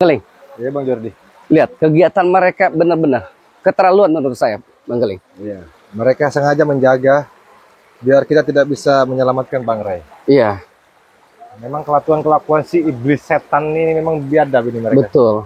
Geling. Iya Bang Jordi. Lihat kegiatan mereka benar-benar keterlaluan menurut saya, Bang Geling. Iya. Mereka sengaja menjaga biar kita tidak bisa menyelamatkan Bang Ray. Iya. Memang kelakuan si iblis setan ini memang biadab ini mereka. Betul.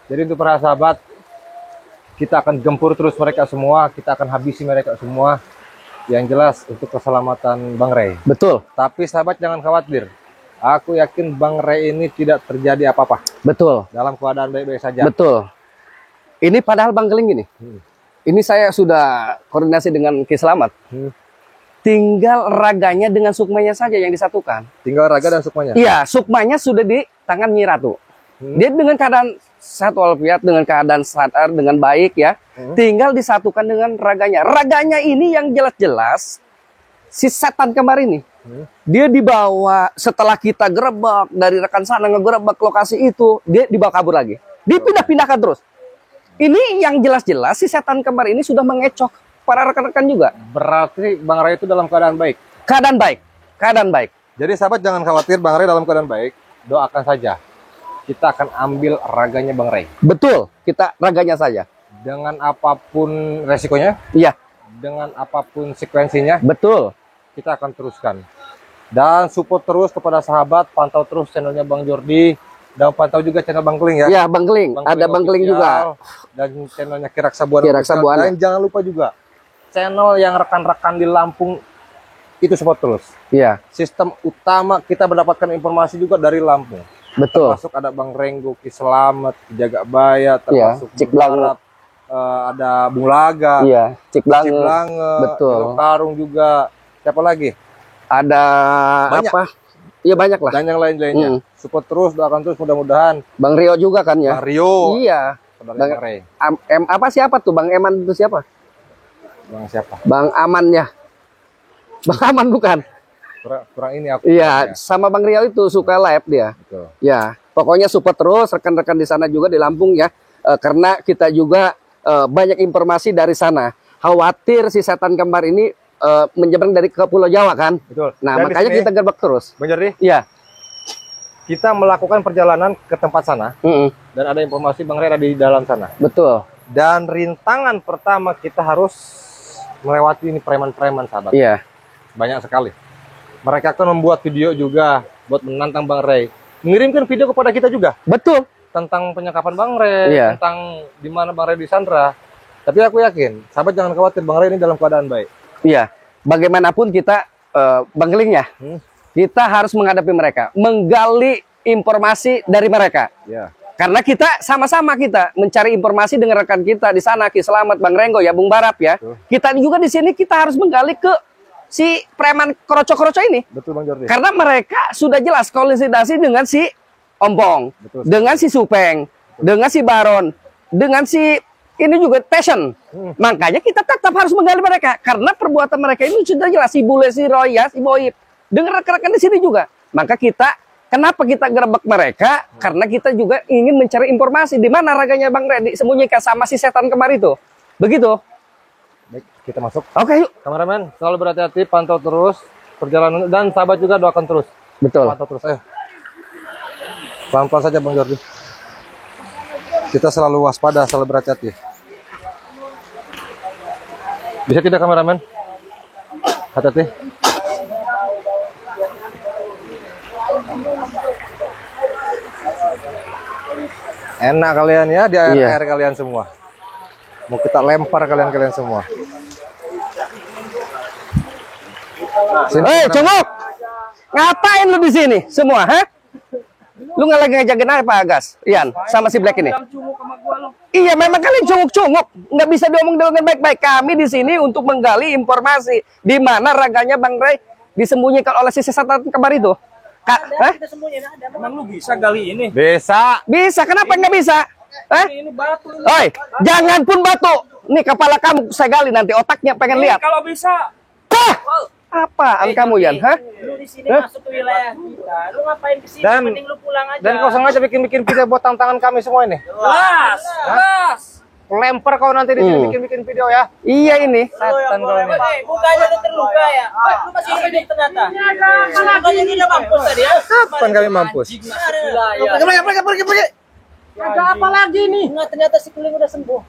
Jadi untuk para sahabat, kita akan gempur terus mereka semua, kita akan habisi mereka semua. Yang jelas untuk keselamatan Bang Ray. Betul. Tapi sahabat jangan khawatir. Aku yakin Bang Ray ini tidak terjadi apa-apa. Betul. Dalam keadaan baik-baik saja. Betul. Ini padahal Bang Geling gini. Ini saya sudah koordinasi dengan Ki Slamet. Tinggal raganya dengan sukmanya saja yang disatukan. Tinggal raga dan sukmanya. Iya, sukmanya sudah di tangan Nyi Ratu. Dia dengan keadaan sehat walafiat, dengan keadaan sadar, dengan baik ya. Tinggal disatukan dengan raganya. Raganya ini yang jelas-jelas si setan kembar ini. Dia dibawa setelah kita gerebek dari rekan sana ngegerebek lokasi itu, dia dibawa kabur lagi. Dipindah-pindahkan terus. Ini yang jelas-jelas si setan kembar ini sudah mengecok para rekan-rekan juga. Berarti Bang Ray itu dalam keadaan baik. Keadaan baik. Keadaan baik. Jadi sahabat jangan khawatir, Bang Ray dalam keadaan baik. Doakan saja. Kita akan ambil raganya Bang Ray. Betul, kita raganya saja. Dengan apapun resikonya, Iya, dengan apapun sekuensinya, betul. kita akan teruskan. Dan support terus kepada sahabat, pantau terus channelnya Bang Jordi, dan pantau juga channel Bang Geling ya. Iya, Bang Geling. Ada Bang Geling juga. Dan channelnya Kiraksa Buana. Kiraksa Buana. Dan jangan lupa juga channel yang rekan-rekan di Lampung itu support terus. Iya, Sistem utama kita mendapatkan informasi juga dari Lampung. betul. Termasuk ada Bang Renggo, Ki Slamet, Ki Jagabaya, termasuk Cik Blange. ada Bung Laga, Iya, Cik Blange. Cik Blange, Betul. Ilo Karung juga. Siapa lagi? Ada Banyak. apa? Iya, banyak lah. Dan yang lain-lainnya. Support terus, doakan terus, mudah-mudahan. Bang Rio juga kan ya? Bang Rio. Iya. Bang Ray. Apa siapa tuh? Bang Eman itu siapa? Bang siapa? Bang Aman ya. Bang Aman bukan? Kurang ini aku. Iya, sama Bang Rio itu suka live dia. Betul. Ya, pokoknya support terus rekan-rekan di sana juga di Lampung ya. Karena kita juga banyak informasi dari sana. Khawatir si setan kembar ini menyeberang dari ke Pulau Jawa kan? Betul. Nah, Dan makanya di sini, kita gerbek terus. Bang Jordi, Iya. kita melakukan perjalanan ke tempat sana. Dan ada informasi Bang Ray ada di dalam sana. Betul. Dan rintangan pertama kita harus melewati ini preman-preman sahabat. Iya. Banyak sekali. Mereka akan membuat video juga buat menantang Bang Ray. Mengirimkan video kepada kita juga. Betul. Tentang penyekapan Bang Ray. Iya. Tentang di mana Bang Ray disandra. Tapi aku yakin, sahabat jangan khawatir, Bang Ray ini dalam keadaan baik. Iya. Bagaimanapun kita, Bang Geling ya, kita harus menghadapi mereka. Menggali informasi dari mereka. Ya. Karena kita sama-sama kita mencari informasi dengan rekan kita di sana, Ki Slamet, Bang Renggo ya, Bung Barap ya. Kita juga di sini kita harus menggali ke si preman kroco-kroco ini. Betul Bang Jordi. Karena mereka sudah jelas kolisidasi dengan si Ompong, Betul. dengan si Supeng, dengan si Baron, dengan si ini juga Passion. Makanya kita tetap harus menggali mereka karena perbuatan mereka ini sudah jelas, si Bule, si Royas, si Boib, dengan rekan-rekan di sini juga. Maka kita kenapa kita gerebek mereka? Karena kita juga ingin mencari informasi di mana raganya Bang Ray disembunyikan sama si setan kembar itu. Begitu. Baik, kita masuk. Oke, yuk. Kameramen, selalu berhati-hati, pantau terus perjalanan dan sahabat juga doakan terus. Betul. Pantau terus, ayo. Pelan-pelan saja Bang Jordi. Kita selalu waspada, selalu berhati-hati. Bisa tidak kameramen? Hati-hati. Enak kalian ya di air kalian semua. Mau kita lempar kalian semua. Hei, Cunguk! Ngapain lu di sini semua, ha? Lu nggak lagi ngejagain apa, Gas? Ian, sama si Black ini. Iya, memang kalian cunguk-cunguk. Nggak bisa diomong dengan baik-baik. Kami di sini untuk menggali informasi di mana raganya Bang Ray disembunyikan oleh si setan kembar itu. Emang lu bisa gali ini? Bisa. Bisa, kenapa nggak bisa? Ini batu. Oi, jangan pun batu. Nih kepala kamu saya gali nanti, otaknya pengen lihat. Kalau bisa. Apaan kamu, Yan? Hah? Lu di sini masuk ke wilayah kita. Lu ngapain ke sini? Mending lu pulang aja. Dan kau sengaja bikin video buat tantangan kami semua ini. Jelas. Jelas. Lempar kau nanti di sini bikin video ya. Iya ini. Setan kau ini. Mukanya udah terluka ya. Lu masih hidup ternyata. Makanya dia mampus tadi ya. Kapan kami mampus? Pergi. Ada apa lagi nih? Enggak, ternyata si Kuling udah sembuh.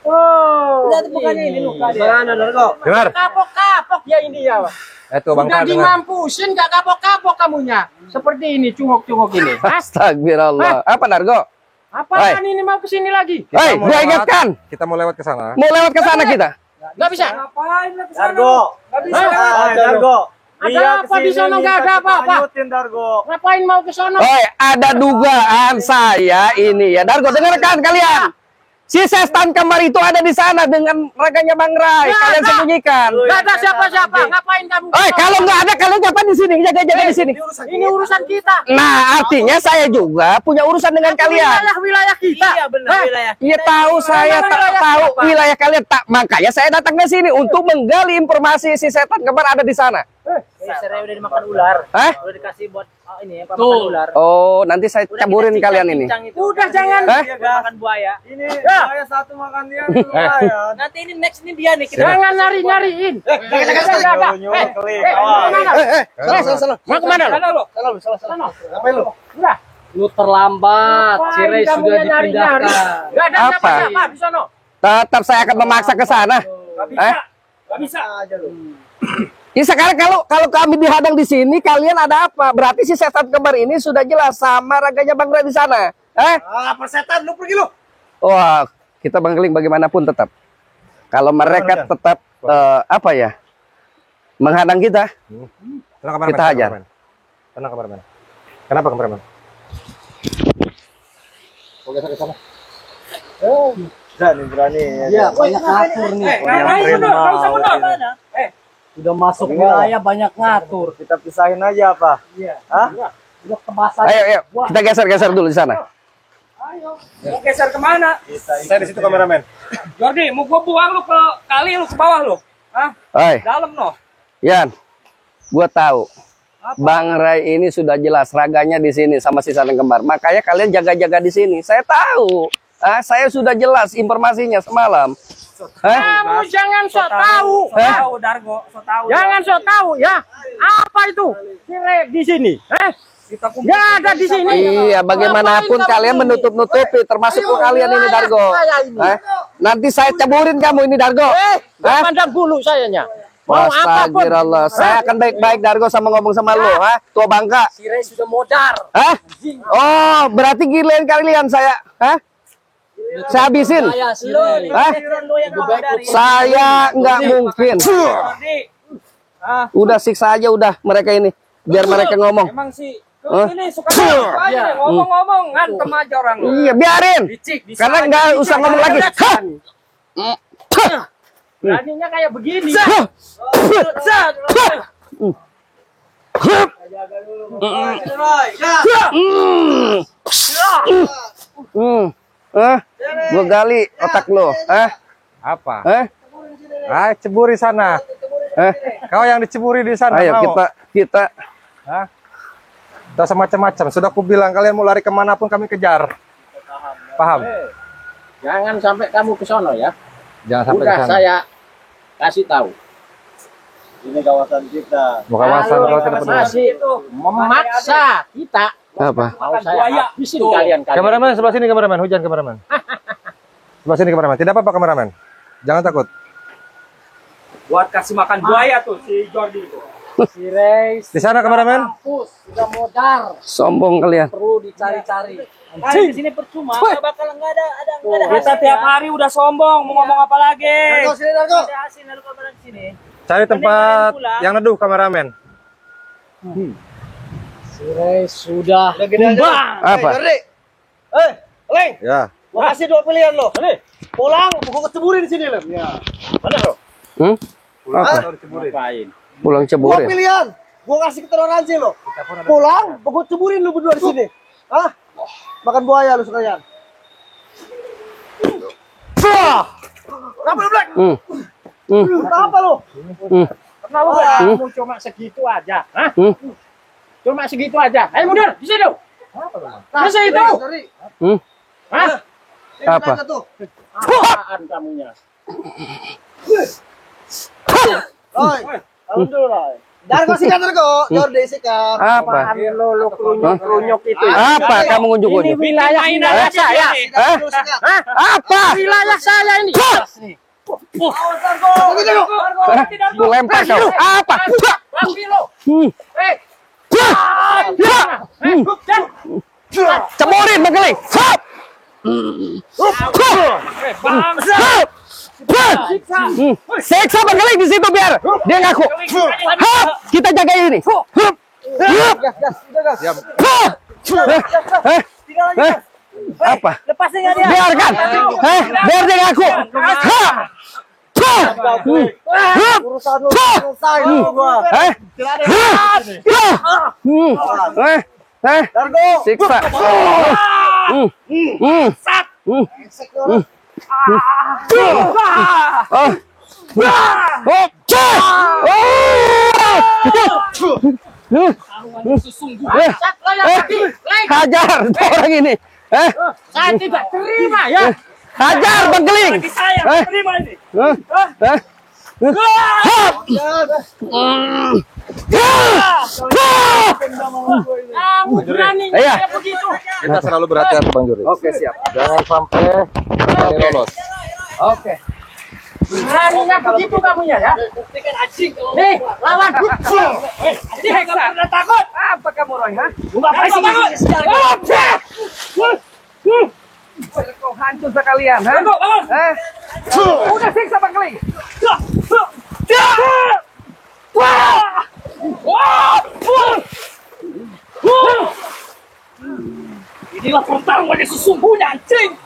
Oh, Ternyata bukannya ini luka dia. Mana Dargo? Dengar. Kapok-kapok ya ini ya. Itu Bang Udah Kar dengar. dimampusin gak kapok-kapok kamunya. Seperti ini cungok-cungok ini. Hah? Astagfirullah. Apa Dargo? Apaan ini mau kesini lagi? Hei, mau gua lewat. ingatkan. Kita mau lewat ke sana. Mau lewat ke sana kita. Gak bisa. Ngapain lah kesana? Dargo. Gak bisa. Dargo. Ada apa di sana? Gak ada apa-apa. Dargo. Ngapain mau ke sana? Oi, ada dugaan saya ini ya. Dargo, dengarkan kalian. Si setan kembar itu ada di sana dengan raganya Bang Rai. Nggak Kalian ada. sembunyikan. Gak ada siapa-siapa. Ngapain kamu? Oi, kalau nggak ada kalian ngapain di sini? Jaga-jaga di sini. Ini urusan kita. Nah, artinya saya juga punya urusan dengan kalian. Wilayah kita. Iya benar Hah? wilayah. Iya tahu saya tak Wilayah tahu siapa? wilayah kalian tak makanya saya datang ke sini untuk menggali informasi si setan kembar ada di sana. Serai udah dimakan ular. Hah? Udah dikasih buat ini apa Tuh. makan ular. Oh, nanti saya Udah caburin kita kalian ini. cincang-cincang itu. Udah jangan. Hah? Makan buaya. Ini Ya. saya satu makan dia lumayan. Nanti ini next ini dia nih kita. Jangan nyari-nyariin. Jaga. Mau kemana lo? Ngapain lu? Udah. Lu terlambat, Cirei sudah dipindahkan. Gak ada Apa? siapa-siapa di sana. Tetap saya akan memaksa ke sana. Gak bisa. Aja lu. Ya sekarang kalau kami dihadang di sini, kalian ada apa? Berarti si setan kembar ini sudah jelas sama raganya Bang Rai di sana. Persetan lu pergi lu. Wah, kita bangkeling bagaimanapun tetap. Kalau mereka tetap apa ya? Menghadang kita, Tenang kameramen. Kita hajar. Tenang kameramen. Kenapa kameramen? Mau geser ke sana. Berani. Iya, banyak ngatur nih. Udah masuk Oke, wilayah banyak ngatur. Kita pisahin aja apa? Iya. Hah? Udah kebasan. ayo, kita geser dulu di sana. Mau geser kemana? Saya di situ kameramen. Jordi, mau gua buang lu ke kali, lu ke bawah lu. Hah? Oi, Dalam no. Yan, gua tahu. Bang Rai ini sudah jelas raganya di sini sama si setan kembar. Makanya kalian jaga-jaga di sini. Saya tahu. Saya sudah jelas informasinya semalam. Kamu jangan sok tahu. Hah? Tahu Dargo, sok tahu. Jangan sok tahu ya. Apa itu? Sirek di sini. Kita kumpul. Ya ada di sini. Iya, bagaimanapun kalian menutup-nutupi, termasuk kalian ini Dargo. Nanti saya caburin kamu ini Dargo. Pandang bulu sayanya. Mau apapun. Astagfirullah. Saya akan baik-baik Dargo sama ngomong sama lo, Tua bangka. Sirek sudah modar. Oh, berarti giliran kalian saya, saya habisin. Saya nggak mungkin. Udah siksa aja udah mereka ini, biar mereka ngomong. Emang sih ini suka aja ngomong-ngomong ngantem aja orang lu. Iya, biarin. Karena nggak usah ngomong lagi. Beraninya kayak begini. Gue gali otak lo, Apa? Ceburi sana. Kau yang diceburi di sana. Ayo mau? kita. Tidak semacam-macam. Sudah aku bilang kalian mau lari kemanapun kami kejar. Paham? Jangan sampai kamu ke sono ya. Jangan sampai Udah ke sana. saya kasih tahu. Ini kawasan kita. Mau kawasan kalau tidak peduli. Masih memaksa kita. Apa? Mau saya habisin kalian. Kameramen sebelah sini kameramen. Hujan kameramen. Sebelah sini kameramen. Tidak apa-apa kameramen. Jangan takut. Buat kasih makan buaya tuh si Jordi itu. Cirei Di sana kameramen. kampus sudah modar. Sombong kalian. Perlu dicari-cari. Di sini percuma, nggak bakal nggak ada Kita tiap hari udah sombong, mau ngomong apa lagi? Sini Dargo. ada hasil lalu kabar di sini. Cari tempat yang neduh kameramen. Cirei sudah Apa? Leng, Ya. gua kasih dua pilihan lo. Pulang, gua ceburin di sini lo. Apa? Ngapain? Pulang Dua ceburin. pilihan. Gua kasih ketoleransi lo. Pulang, gua ceburin lu berdua di sini. Makan buaya lu sekalian. Kenapa lu, Black? Kenapa lu? Kenapa kamu cuma segitu aja? Hah? Cuma segitu aja. Ayo mundur, di situ. Di situ. Hah? Apa? Apaan kamunya? Oi, alhamdulillah. Dargo sikat Dargo. Jordi sikat. Apa? Lo kerunyuk itu. Apa kamu Ini unjuk-unjuk? wilayah saya. Hah? Apa? Wilayah saya ini. Awas Dargo. Aku lempar kau. Apa? Cemurin Bang Seksa Bang Keling di situ biar dia ngaku. Hap, kita jaga ini. Apa? Lepasin nggak dia? Biarkan. Biar dia ngaku. Urusan lu selesai lu gua. Dargo. Siksa. Hajar orang ini. Saya tidak terima ya. Hajar Bang Keling. Saya terima ini. Kamu beraninya Iya. kayak begitu. Kita selalu berhati-hati Bang Juri. Oke, siap. Jangan sampai kami lolos. Oke. Beraninya begitu kamunya ya. Nih, lawan. Ini nggak pernah takut. Apa kamu Roy, ha? Bapak sih takut. Kau hancur sekalian, ha? Udah siksa Bang Keling. Inilah pertarungan yang sesungguhnya, anjing.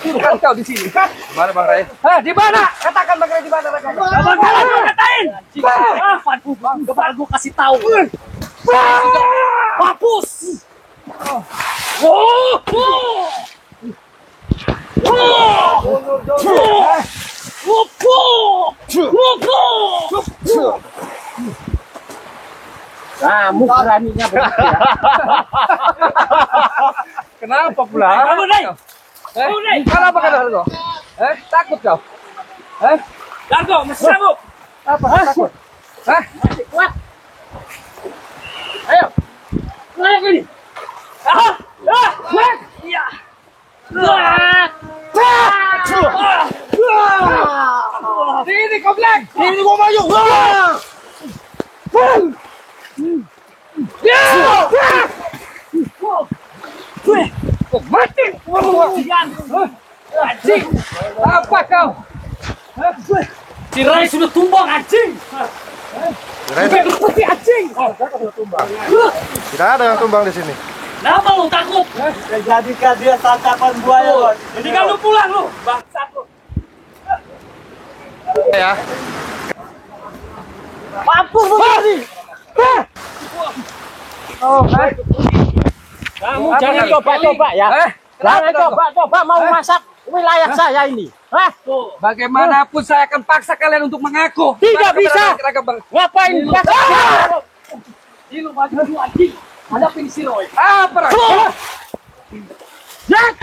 Kan kau di sini. Mana Bang Rai? Di mana? Katakan Bang Keling di mana? Bakalan gua katain. Kepala gua kasih tahu. Hapus. Kamu beraninya begitu ya. Kenapa pula? Kamu Nay. Kenapa kata kau? Takut kau? Dargo, masih sanggup. Apa? Takut? Masih kuat. Ayo. Naik ini. Iya. Sini kau Black. Ini gua maju. Mati. Anjing. Apa kau? Si Rai sudah tumbang, anjing. Seperti anjing. Tidak ada yang tumbang di sini. Kenapa lu takut? Jadikan dia santapan buaya, Bos. Jadi kamu pulang lu, bangsat lu. Ya. Mampus lu tadi. Kamu jangan coba-coba ya. Jangan coba-coba mau masak wilayah saya ini. Hah? Bagaimanapun saya akan paksa kalian untuk mengaku. Tidak bisa. Ngapain? Ini lu maju dulu anjing. Hadapin si Roy. Apa? Jak! Jak!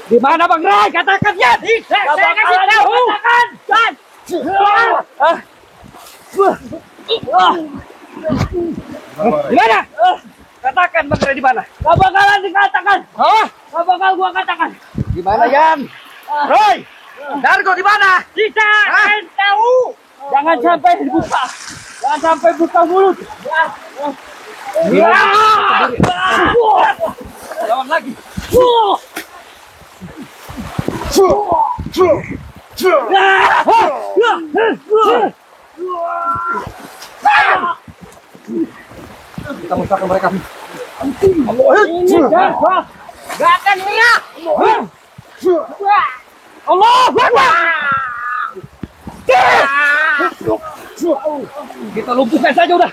Di mana Bang Rai? Katakan ya. Saya kasih tahu. Katakan. Di mana? Katakan Bang Rai di mana? Gak bakalan dikatakan. Gak bakal gua katakan. Di mana Yan? Roy. Dargo di mana? Kita akan tahu. Jangan sampai dibuka. Jangan sampai buka mulut. Lawan lagi. Kita musnahkan mereka. Ini gak akan menyerah. Allah Akbar. Kita lumpuhkan saja udah.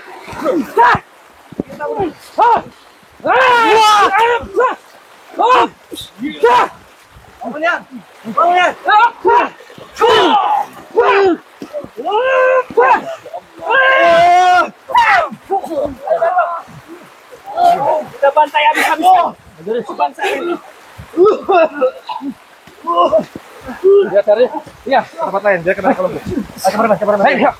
Kita bantai habis-habisan. Bantai ini. Dia cari. Iya, tempat lain. Dia kena kalau. Ayo, kemana? Ayo.